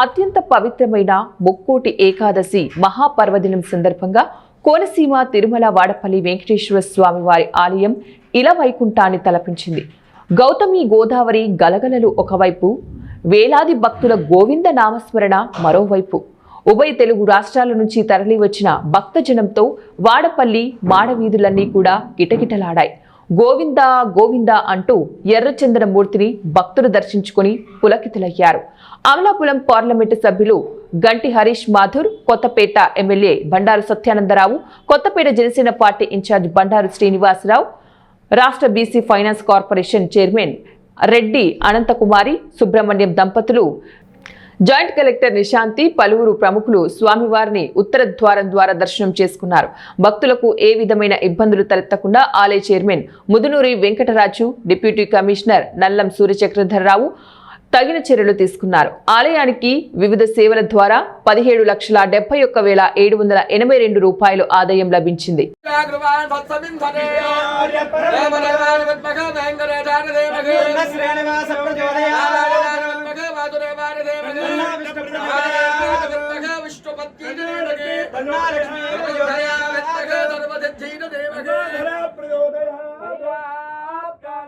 అత్యంత పవిత్రమైన ముక్కోటి ఏకాదశి మహాపర్వదినం సందర్భంగా కోనసీమ తిరుమల వాడపల్లి వెంకటేశ్వర స్వామి వారి ఆలయం ఇలవైకుంఠాన్ని తలపించింది. గౌతమి గోదావరి గలగలలు ఒకవైపు, వేలాది భక్తుల గోవింద నామస్మరణ మరోవైపు. ఉభయ తెలుగు రాష్ట్రాల నుంచి తరలివచ్చిన భక్తజనంతో వాడపల్లి మాడవీధులన్నీ కూడా కిటకిటలాడాయి. గోవింద గోవింద అంటూ ఎర్రచందనమూర్తిని భక్తులు దర్శించుకుని పులకితులయ్యారు. అమలాపురం పార్లమెంటు సభ్యులు Ganti Harish Mathur, Kothapeta MLA Bandaru Satyanandarao, Kothapeta Janasena party incharge Bandaru Srinivasarao, రాష్ట్ర BC finance corporation chairman Reddy Ananthakumari Subrahmanyam దంపతులు, జాయింట్ కలెక్టర్ నిశాంతి, పలువురు ప్రముఖులు స్వామివారిని ఉత్తర ద్వారం ద్వారా దర్శనం చేసుకున్నారు. భక్తులకు ఏ విధమైన ఇబ్బందులు తలెత్తకుండా ఆలయ chairman Mudunuri Venkataraju, deputy commissioner Nallam Suryachakradhararao తగిన చర్యలు తీసుకున్నారు. ఆలయానికి వివిధ సేవల ద్వారా 17,71,782 రూపాయలు ఆదాయం లభించింది. విష్ణుపత్తి